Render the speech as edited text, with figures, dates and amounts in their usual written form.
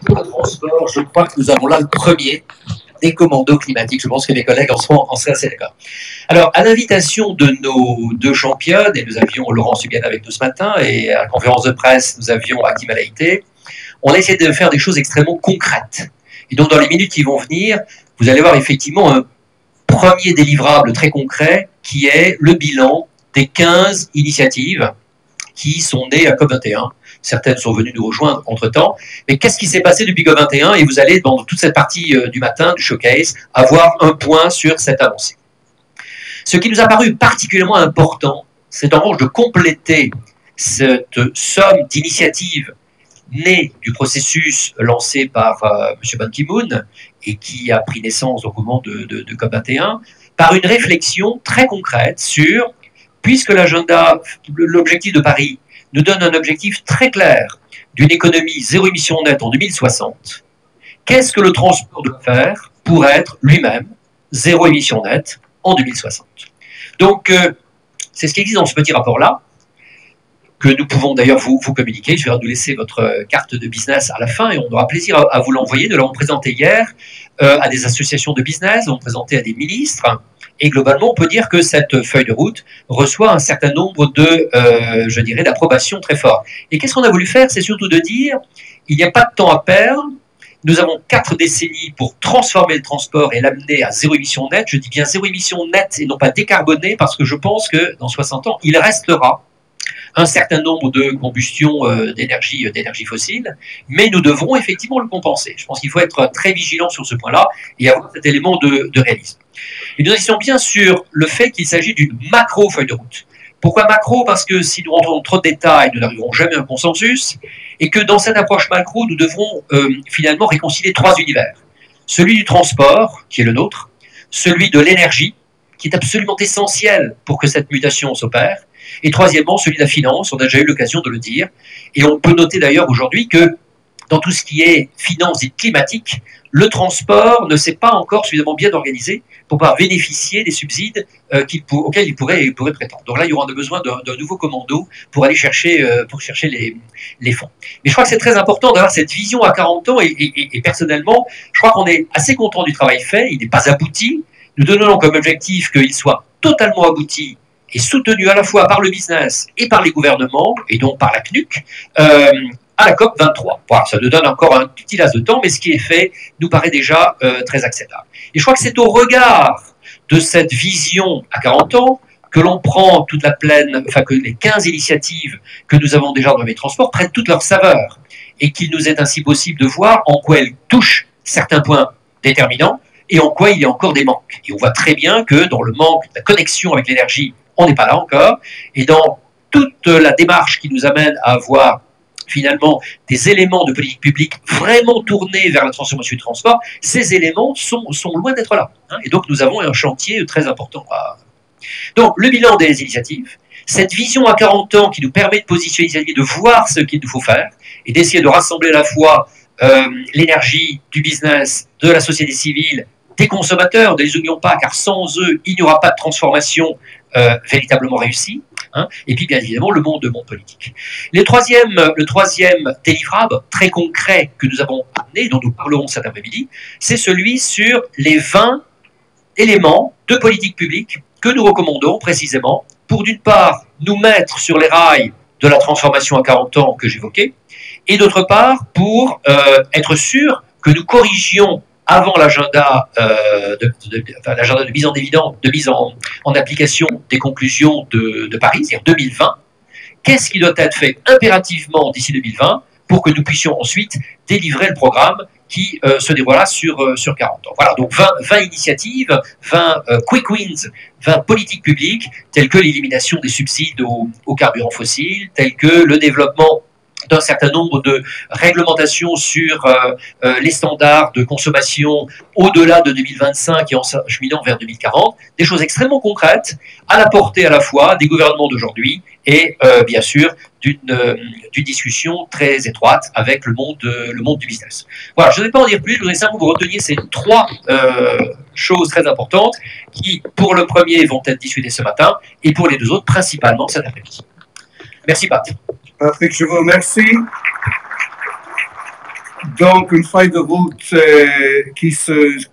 pour le transport, je crois que nous avons là le premier des commandos climatiques. Je pense que mes collègues en seraient assez d'accord. Alors, à l'invitation de nos deux championnes, et nous avions Laurent Subian avec nous ce matin, et à la conférence de presse, nous avions Hakim Alaïté, on a essayé de faire des choses extrêmement concrètes. Et donc, dans les minutes qui vont venir, vous allez voir effectivement un premier délivrable très concret, qui est le bilan des 15 initiatives qui sont nées à COP21. Certaines sont venues nous rejoindre entre-temps. Mais qu'est-ce qui s'est passé depuis COP21? Et vous allez, dans toute cette partie du matin, du showcase, avoir un point sur cette avancée. Ce qui nous a paru particulièrement important, c'est en revanche de compléter cette somme d'initiatives nées du processus lancé par M. Ban Ki-moon et qui a pris naissance au moment de COP21, par une réflexion très concrète sur, puisque l'agenda, l'objectif de Paris nous donne un objectif très clair d'une économie zéro émission nette en 2060, qu'est-ce que le transport doit faire pour être lui-même zéro émission nette en 2060? Donc, c'est ce qui existe dans ce petit rapport-là, que nous pouvons d'ailleurs vous communiquer. Je vais nous laisser votre carte de business à la fin et on aura plaisir à vous l'envoyer. Nous l'avons présenté hier à des associations de business, nous l'avons présenté à des ministres. Et globalement, on peut dire que cette feuille de route reçoit un certain nombre de, je dirais, d'approbations très fortes. Et qu'est-ce qu'on a voulu faire? C'est surtout de dire, il n'y a pas de temps à perdre. Nous avons 4 décennies pour transformer le transport et l'amener à zéro émission nette. Je dis bien zéro émission nette et non pas décarboné, parce que je pense que dans 60 ans, il restera un certain nombre de combustions d'énergie fossile, mais nous devrons effectivement le compenser. Je pense qu'il faut être très vigilant sur ce point-là et avoir cet élément de réalisme. Et nous insistons bien sur le fait qu'il s'agit d'une macro-feuille de route. Pourquoi macro? Parce que si nous rentrons dans trop de détails, nous n'arriverons jamais à un consensus, et que dans cette approche macro, nous devrons finalement réconcilier 3 univers. Celui du transport, qui est le nôtre, celui de l'énergie, qui est absolument essentiel pour que cette mutation s'opère, et troisièmement, celui de la finance, on a déjà eu l'occasion de le dire, et on peut noter d'ailleurs aujourd'hui que dans tout ce qui est finance et climatique, le transport ne s'est pas encore suffisamment bien organisé pour pouvoir bénéficier des subsides auxquels il pourrait prétendre. Donc là, il y aura besoin d'un nouveau commando pour aller chercher, les fonds. Mais je crois que c'est très important d'avoir cette vision à 40 ans, et personnellement, je crois qu'on est assez content du travail fait, il n'est pas abouti. Nous donnons comme objectif qu'il soit totalement abouti et soutenu à la fois par le business et par les gouvernements, et donc par la CNUC, à la COP 23. Voilà, ça nous donne encore un petit laps de temps, mais ce qui est fait nous paraît déjà très acceptable. Et je crois que c'est au regard de cette vision à 40 ans que l'on prend toute la plaine, enfin que les 15 initiatives que nous avons déjà dans les transports prennent toute leur saveur, et qu'il nous est ainsi possible de voir en quoi elles touchent certains points déterminants, et en quoi il y a encore des manques. Et on voit très bien que dans le manque de la connexion avec l'énergie, on n'est pas là encore, et dans toute la démarche qui nous amène à avoir finalement des éléments de politique publique vraiment tournés vers la transformation du transport, ces éléments sont loin d'être là. Et donc nous avons un chantier très important. Donc le bilan des initiatives, cette vision à 40 ans qui nous permet de positionner les initiatives, de voir ce qu'il nous faut faire, et d'essayer de rassembler à la fois l'énergie du business, de la société civile, des consommateurs, ne les oublions pas, car sans eux, il n'y aura pas de transformation véritablement réussie. Et puis, bien évidemment, le monde politique. Le troisième délivrable très concret que nous avons amené, dont nous parlerons cet après-midi, c'est celui sur les 20 éléments de politique publique que nous recommandons précisément pour, d'une part, nous mettre sur les rails de la transformation à 40 ans que j'évoquais, et d'autre part, pour être sûr que nous corrigions avant l'agenda de mise en évidence, de mise en application des conclusions de Paris, c'est-à-dire 2020, qu'est-ce qui doit être fait impérativement d'ici 2020 pour que nous puissions ensuite délivrer le programme qui se déroulera sur 40 ans. Voilà, donc 20 initiatives, 20 quick wins, 20 politiques publiques, telles que l'élimination des subsides aux carburants fossiles, telles que le développement d'un certain nombre de réglementations sur les standards de consommation au-delà de 2025 et en cheminant vers 2040, des choses extrêmement concrètes à la portée à la fois des gouvernements d'aujourd'hui et bien sûr d'une discussion très étroite avec le monde du business. Voilà, je ne vais pas en dire plus, je voudrais simplement que vous reteniez ces 3 choses très importantes qui, pour le premier, vont être discutées ce matin et pour les 2 autres, principalement cet après-midi. Merci Pat. Patrick, je vous remercie. Donc, une feuille de route qui se